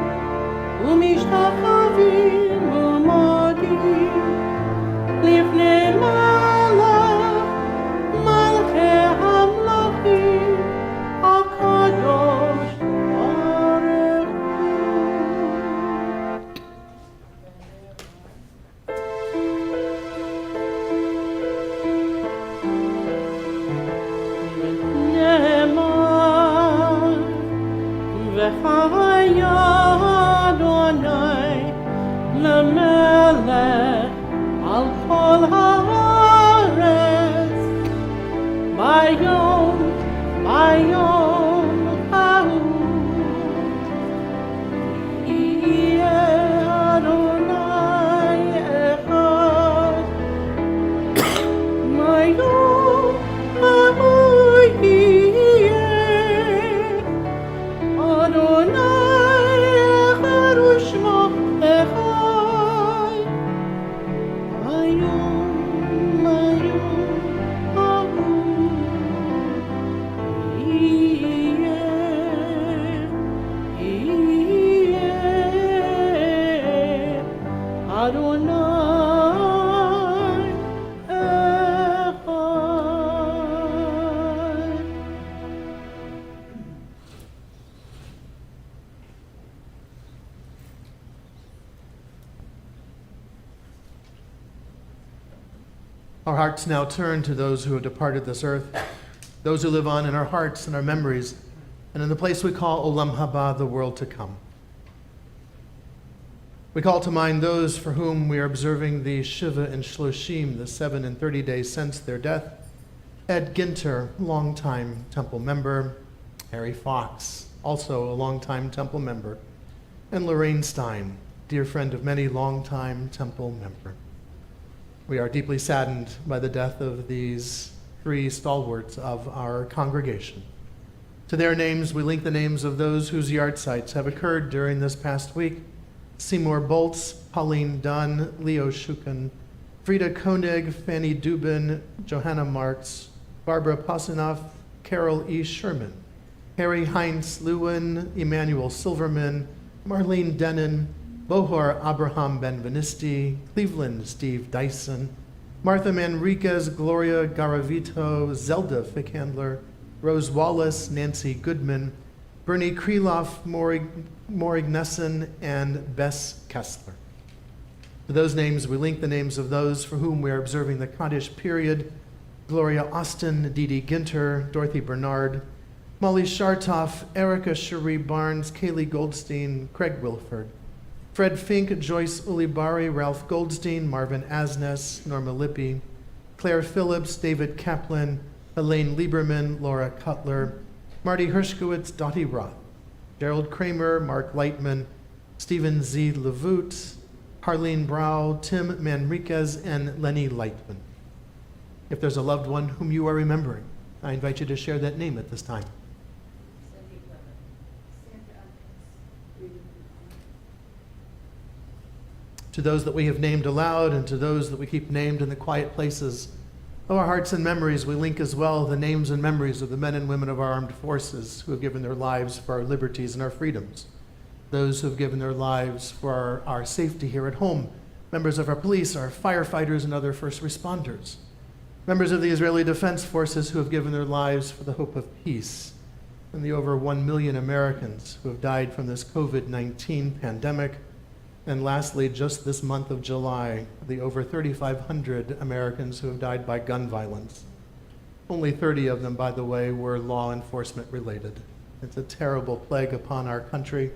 ומשתחווים ומודים לפני מלך מלכי המלכים הקדוש ברוך הוא. V'chaya Adonai l'melech al kol haaretz bayom hahu yeh Adonai echad bayom hahu Adonai echad u'shmo echad hayom hahu yeh Adonai echad. Our hearts now turn to those who have departed this earth, those who live on in our hearts and our memories, and in the place we call Olam Haba, the world to come. We call to mind those for whom we are observing the Shiva and Shloshim, the 7 and 30 days since their death. Ed Ginter, longtime temple member. Harry Fox, also a longtime temple member. And Lorraine Stein, dear friend of many, longtime temple member. We are deeply saddened by the death of these three stalwarts of our congregation. To their names, we link the names of those whose yard sites have occurred during this past week: Seymour Boltz, Pauline Dunn, Leo Shukin, Frida Koenig, Fanny Dubin, Johanna Marks, Barbara Pasanoff, Carol E. Sherman, Harry Heinz Lewin, Emmanuel Silverman, Marlene Denon, Bohor Abraham Benvenisti, Cleveland Steve Dyson, Martha Manriquez, Gloria Garavito, Zelda Fickhandler, Rose Wallace, Nancy Goodman, Bernie Kreloff, Morignessen, and Bess Kessler. To those names, we link the names of those for whom we are observing the Kaddish period: Gloria Austin, Dee Dee Ginter, Dorothy Bernard, Molly Shartoff, Erica Cherie Barnes, Kaylee Goldstein, Craig Wilford, Fred Fink, Joyce Ulibari, Ralph Goldstein, Marvin Asnes, Norma Lippi, Claire Phillips, David Kaplan, Elaine Lieberman, Laura Cutler, Marty Hershkowitz, Dottie Roth, Gerald Kramer, Mark Lightman, Stephen Z. Levoot, Harleen Brow, Tim Manriquez, and Lenny Lightman. If there's a loved one whom you are remembering, I invite you to share that name at this time. to those that we have named aloud and to those that we keep named in the quiet places of our hearts and memories, we link as well the names and memories of the men and women of our armed forces who have given their lives for our liberties and our freedoms, those who have given their lives for our safety here at home, members of our police, our firefighters, and other first responders, members of the Israeli Defense Forces who have given their lives for the hope of peace, and the over 1 million Americans who have died from this COVID-19 pandemic. And lastly, just this month of July, the over 3,500 Americans who have died by gun violence. Only 30 of them, by the way, were law enforcement related. It's a terrible plague upon our country.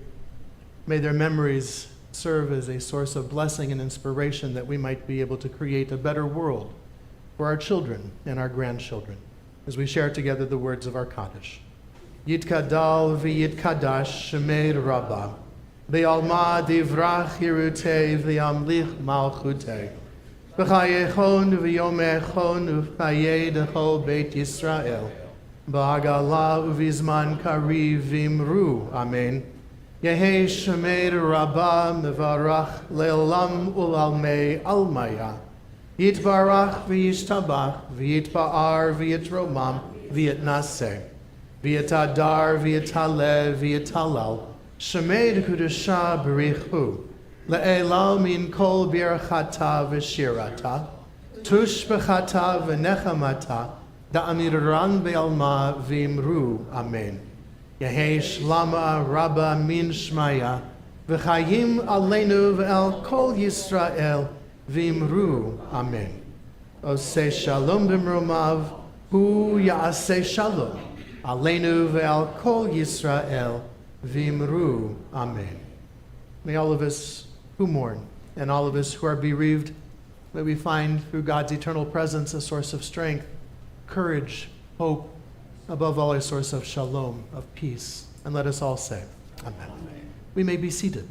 May their memories serve as a source of blessing and inspiration that we might be able to create a better world for our children and our grandchildren as we share together the words of our Kaddish. Yitkadal v'yitkadash shemei Rabba, v'alma divrach hirutei v'yamlich malchutei, v'chayechon v'yomechon v'chayei dechol beit Yisrael, b'agala u'vizman kariv v'imru, amen. Yehei shemei Rabba mevarach le'olam u'lalmei almaya, Yitbarach v'yishtabach v'yitba'ar v'yitromam v'yitnaseh, v'yitadar v'yitaleh v'yitalal, shemei d'kudusha b'richu, le'elal min kol birchata v'shirata, tush b'chata v'nechamata, da'amiran be'alma v'imru, amen. Yehei shlama rabba min shmaya, v'chayim aleinu v'el kol Yisrael, Vimru, amen. Oseh shalom b'mromav, hu ya'aseh shalom. Aleinu ve'al kol Yisrael, vimru, amen. May all of us who mourn and all of us who are bereaved, may we find through God's eternal presence a source of strength, courage, hope, above all a source of shalom, of peace. And let us all say, amen. We may be seated.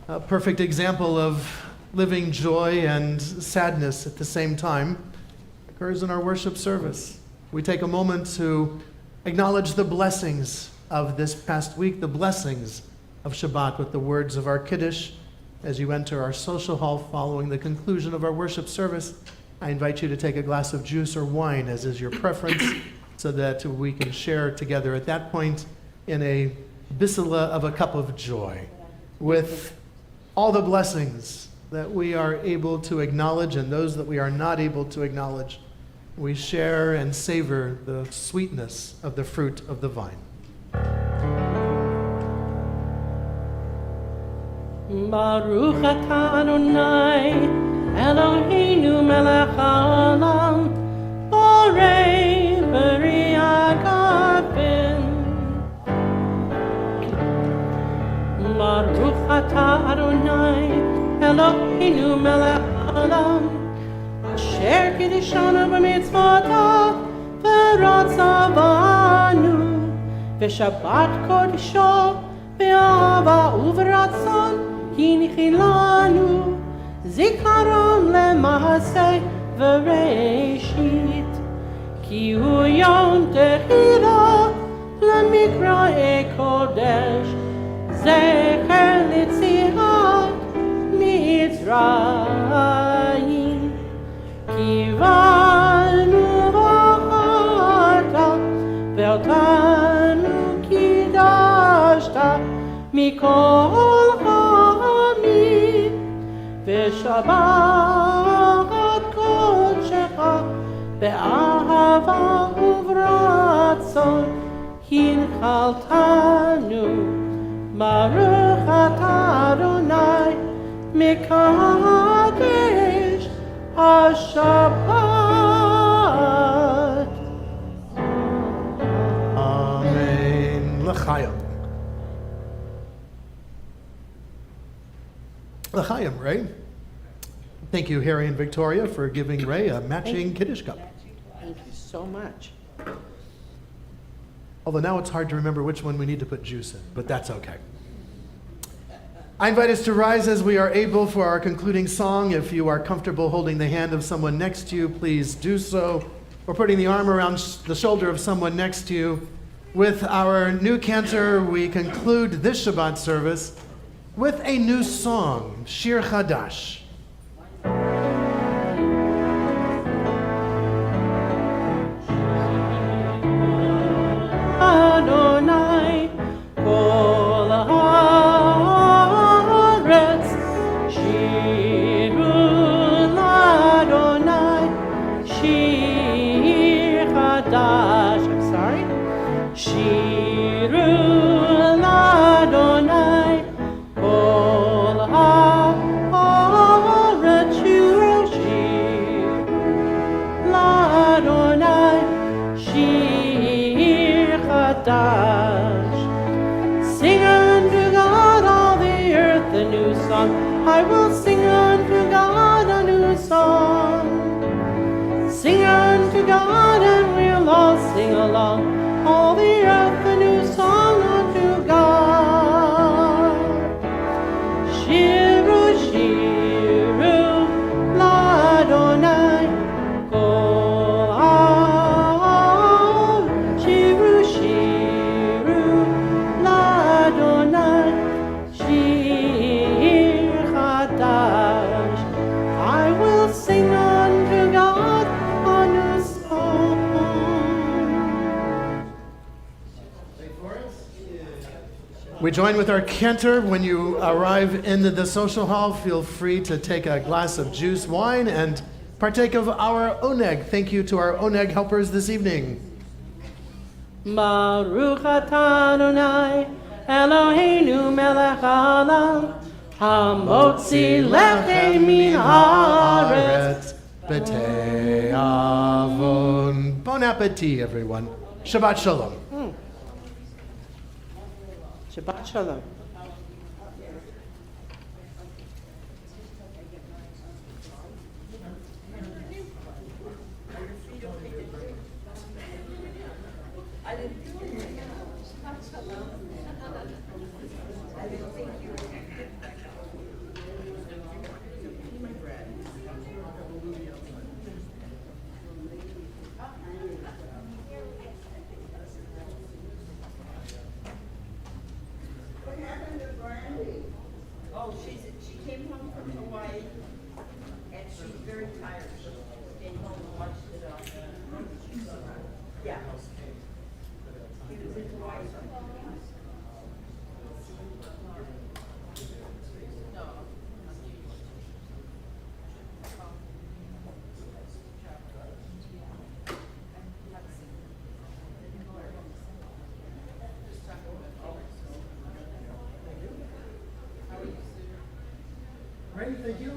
A perfect example of living joy and sadness at the same time occurs in our worship service. We take a moment to acknowledge the blessings of this past week, the blessings of Shabbat with the words of our Kiddush. As you enter our social hall following the conclusion of our worship service, I invite you to take a glass of juice or wine, as is your preference, so that we can share together at that point in a bisela of a cup of joy with all the blessings that we are able to acknowledge and those that we are not able to acknowledge. We share and savor the sweetness of the fruit of the vine. Baruch atah Adonai, Eloheinu melech haolam, borei b'riah gafin. Baruch atah Adonai, Eloheinu melech haolam, asher kiddushanu b'mitzvotav v'ratza banu, v'shabbat kodesho b'ahava uv'ratzon hinchilanu, zikaron lema'aseh v'reishit, ki hu yom tehila lemikra'e kodesh, zecher litziat Mitzrayim, kivalnu v'acharta ve'otanu kidashta mikol ha'amim, ve'shabbat kodshecha be'ahava uv'ratzon hinchaltanu. Baruch atah Adonai mekadesh haShabbat. Amen. L'chaim. L'chaim, Ray. Thank you, Harry and Victoria, for giving Ray a matching Kiddush cup. Thank you so much. Although now it's hard to remember which one we need to put juice in, but that's okay. I invite us to rise as we are able for our concluding song. If you are comfortable holding the hand of someone next to you, please do so. Or putting the arm around the shoulder of someone next to you. With our new cantor, we conclude this Shabbat service with a new song, Shir Chadash. Adonai, kol haaretz, shiru l'Adonai, shir chadash. I'm sorry. Shiru l'Adonai, kol haaretz, shir l'Adonai, shir chadash. Sing unto God all the earth a new song. I will sing unto God a new song. Sing unto God and we'll all sing along. All the earth a new song unto God. Shiru, shiru, l'Adonai, kol shiru, shiru, l'Adonai, shir chadash. I will sing unto God a new song. We join with our cantor. When you arrive in the social hall, feel free to take a glass of juice, wine, and partake of our oneg. Thank you to our oneg helpers this evening. Baruch atah Adonai, Eloheinu melech haolam, hamotzi lechem min haaretz. B'tei avon. Bon appetit, everyone. Shabbat shalom. Shabbat shalom. Oh, she came home from Hawaii, and she's very tired. She stayed home and watched it on. Yeah. He was in Hawaii. Great, thank you.